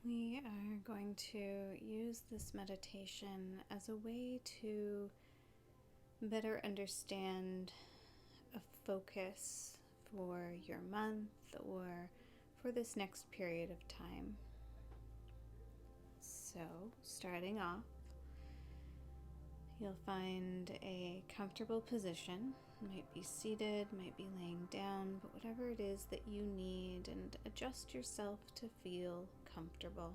We are going to use this meditation as a way to better understand a focus for your month or for this next period of time. So, starting off, you'll find a comfortable position. Might be seated, might be laying down, but whatever it is that you need, and adjust yourself to feel comfortable.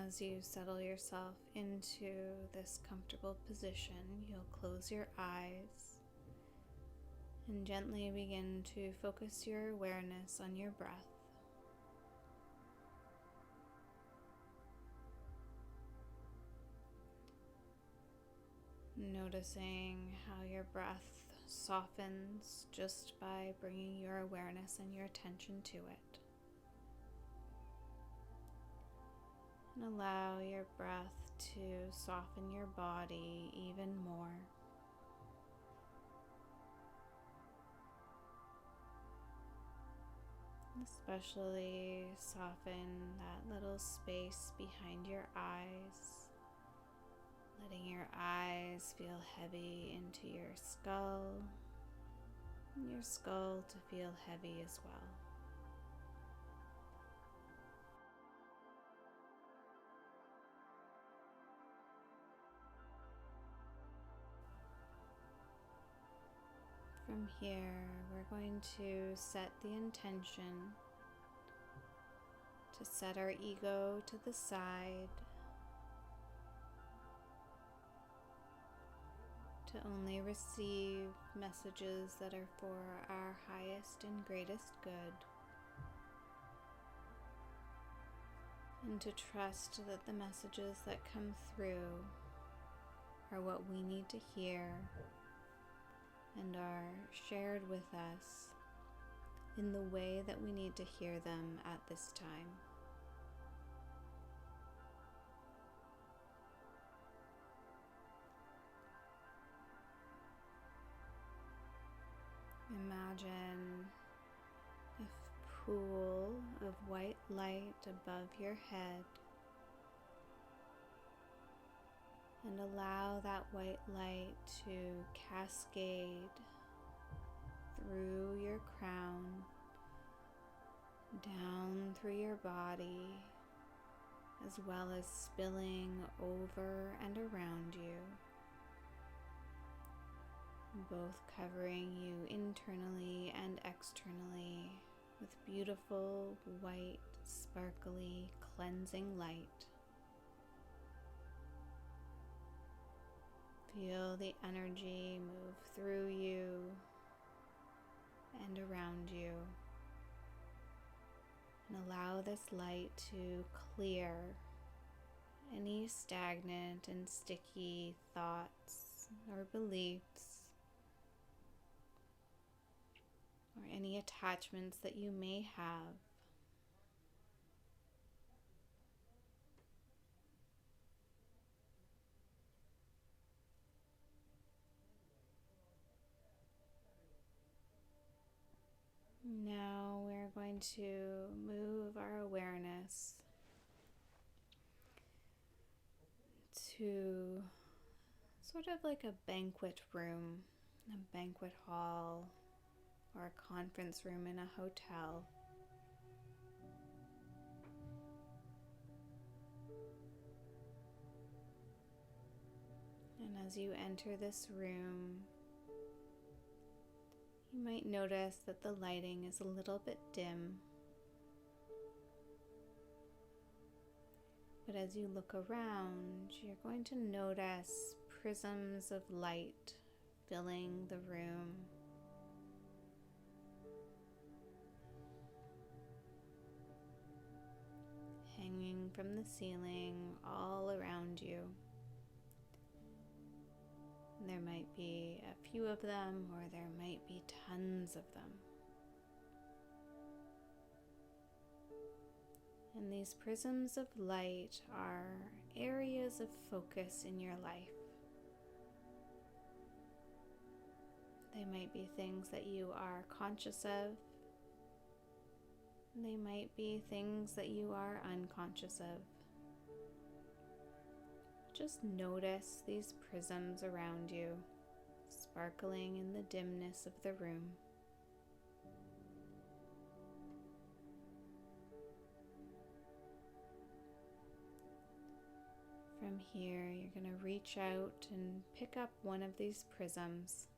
As you settle yourself into this comfortable position, you'll close your eyes and gently begin to focus your awareness on your breath. Noticing how your breath softens just by bringing your awareness and your attention to it. And allow your breath to soften your body even more. Especially soften that little space behind your eyes, letting your eyes feel heavy into your skull, and your skull to feel heavy as well. From here, we're going to set the intention to set our ego to the side, to only receive messages that are for our highest and greatest good, and to trust that the messages that come through are what we need to hear and are shared with us in the way that we need to hear them at this time. Imagine a pool of white light above your head, and allow that white light to cascade through your crown, down through your body, as well as spilling over and around you, both covering you internally and externally with beautiful, white, sparkly, cleansing light. Feel the energy move through you and around you, and allow this light to clear any stagnant and sticky thoughts or beliefs, or any attachments that you may have. Now we're going to move our awareness to sort of like a banquet room, a banquet hall, or a conference room in a hotel. And as you enter this room, you might notice that the lighting is a little bit dim. But as you look around, you're going to notice prisms of light filling the room. Hanging from the ceiling all around you. There might be a few of them, or there might be tons of them. And these prisms of light are areas of focus in your life. They might be things that you are conscious of, They might be things that you are unconscious of. Just notice these prisms around you, sparkling in the dimness of the room. From here, you're going to reach out and pick up one of these prisms.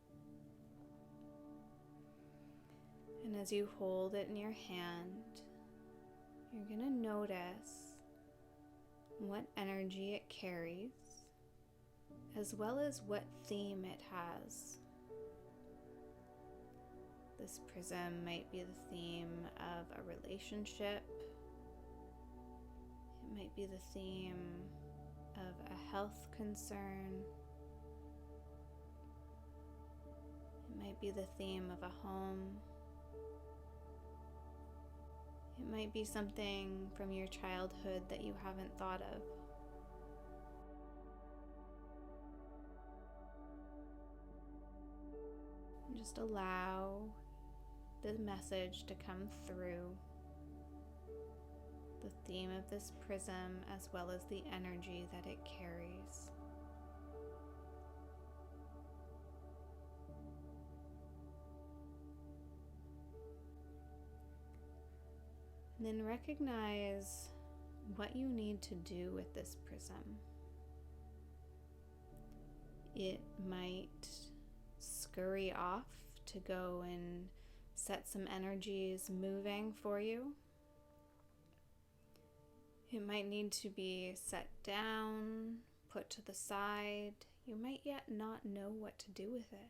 And as you hold it in your hand, you're going to notice what energy it carries, as well as what theme it has. This prism might be the theme of a relationship. It might be the theme of a health concern. It might be the theme of a home. It might be something from your childhood that you haven't thought of. Just allow the message to come through, the theme of this prism as well as the energy that it carries. And then recognize what you need to do with this prism. It might scurry off to go and set some energies moving for you. It might need to be set down, put to the side. You might yet not know what to do with it.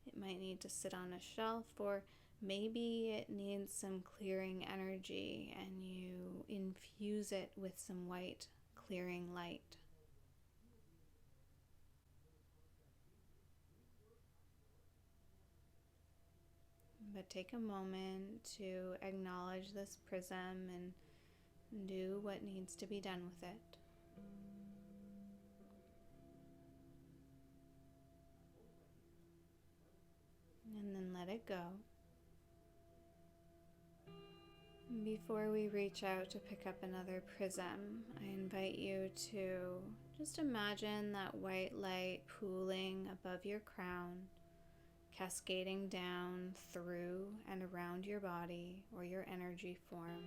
It might need to sit on a shelf, or maybe it needs some clearing energy and you infuse it with some white clearing light. But take a moment to acknowledge this prism and do what needs to be done with it. And then let it go. Before we reach out to pick up another prism, I invite you to just imagine that white light pooling above your crown, cascading down through and around your body or your energy form.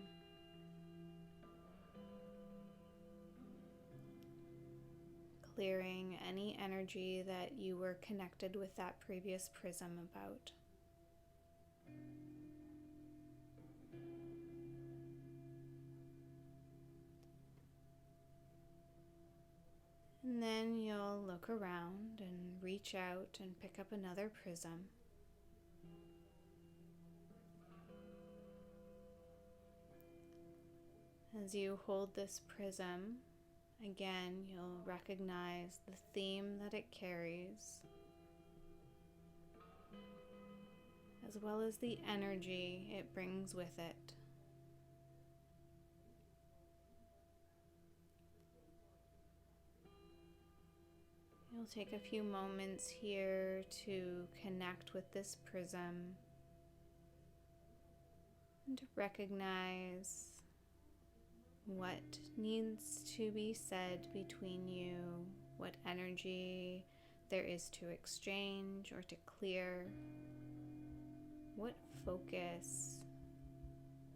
Clearing any energy that you were connected with that previous prism about. And then you'll look around and reach out and pick up another prism. As you hold this prism, again, you'll recognize the theme that it carries, as well as the energy it brings with it. You'll take a few moments here to connect with this prism and to recognize what needs to be said between you, what energy there is to exchange or to clear, what focus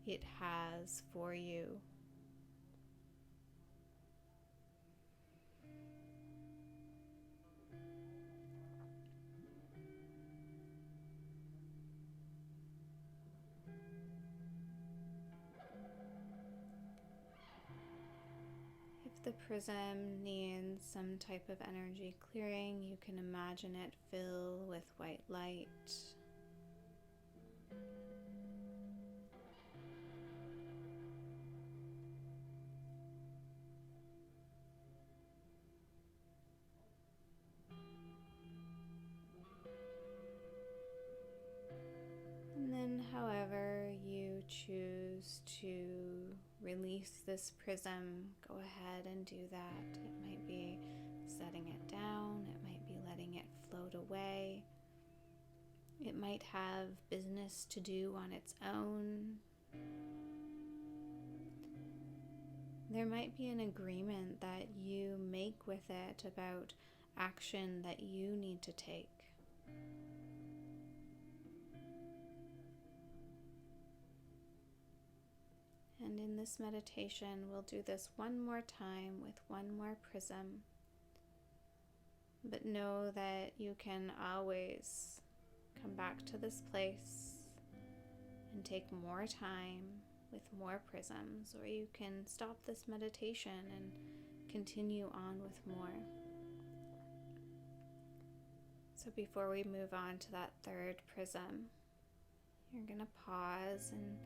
it has for you. If the prism needs some type of energy clearing, you can imagine it fill with white light. And then however you choose to release this prism, go ahead and do that. It might be setting it down, it might be letting it float away. It might have business to do on its own, There might be an agreement that you make with it about action that you need to take. And in this meditation, we'll do this one more time with one more prism. But know that you can always come back to this place and take more time with more prisms, or you can stop this meditation and continue on with more. So before we move on to that third prism, you're going to pause and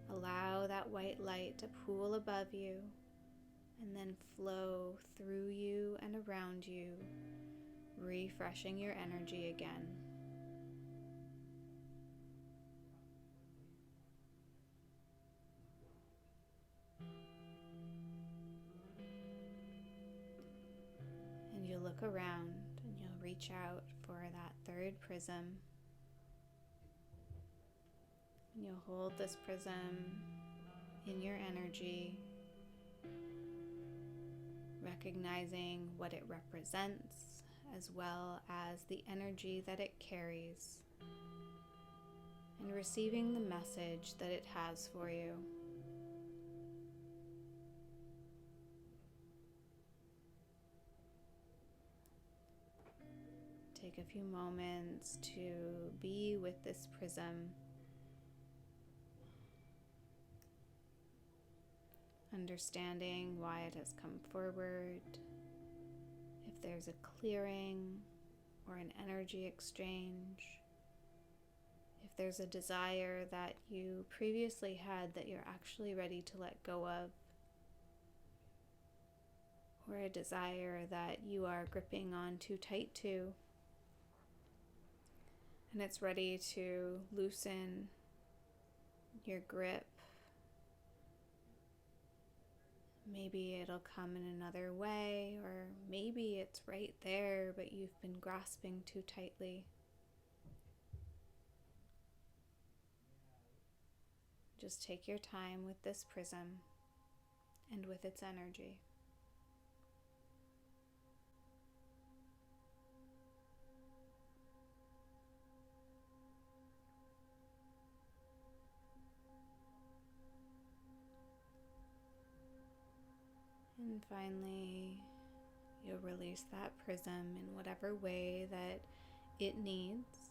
allow that white light to pool above you and then flow through you and around you, refreshing your energy again. And you'll look around and you'll reach out for that third prism. And you'll hold this prism in your energy, recognizing what it represents as well as the energy that it carries, and receiving the message that it has for you. Take a few moments to be with this prism, understanding why it has come forward, if there's a clearing or an energy exchange, if there's a desire that you previously had that you're actually ready to let go of, or a desire that you are gripping on too tight to, and it's ready to loosen your grip. Maybe it'll come in another way, or maybe it's right there, but you've been grasping too tightly. Just take your time with this prism and with its energy. And finally, you'll release that prism in whatever way that it needs.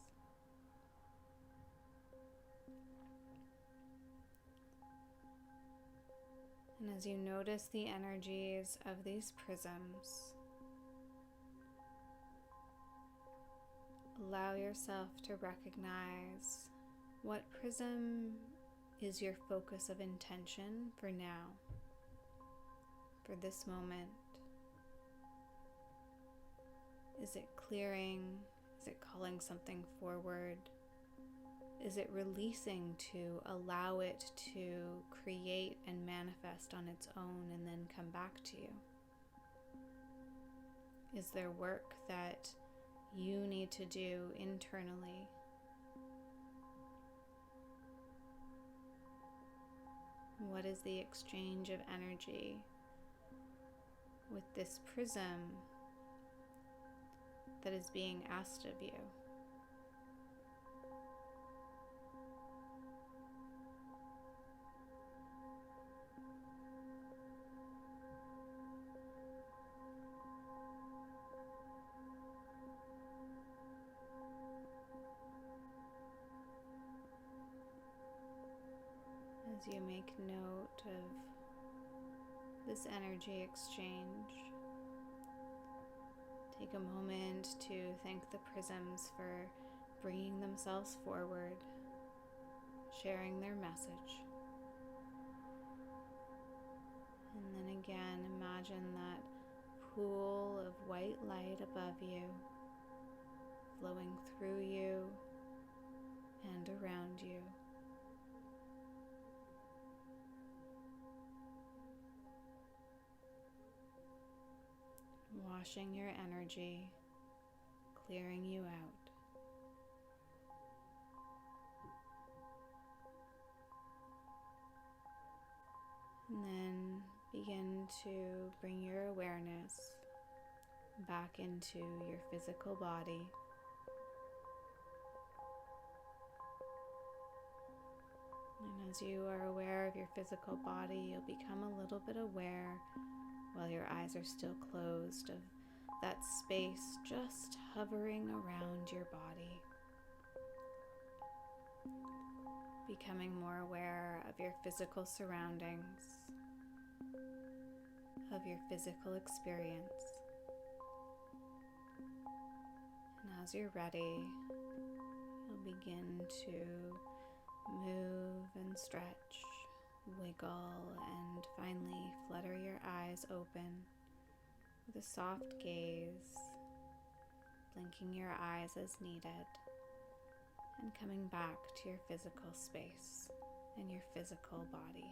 And as you notice the energies of these prisms, allow yourself to recognize what prism is your focus of intention for now, for this moment. Is it clearing? Is it calling something forward? Is it releasing to allow it to create and manifest on its own and then come back to you? Is there work that you need to do internally? What is the exchange of energy with this prism that is being asked of you? As you make note of this energy exchange, take a moment to thank the prisms for bringing themselves forward, sharing their message. And then again, imagine that pool of white light above you, flowing through you and around you. Washing your energy, clearing you out. And then begin to bring your awareness back into your physical body. And as you are aware of your physical body, you'll become a little bit aware, while your eyes are still closed, of that space just hovering around your body. Becoming more aware of your physical surroundings, of your physical experience. And as you're ready, you'll begin to move and stretch, wiggle, and finally flutter your eyes open with a soft gaze, blinking your eyes as needed, and coming back to your physical space and your physical body.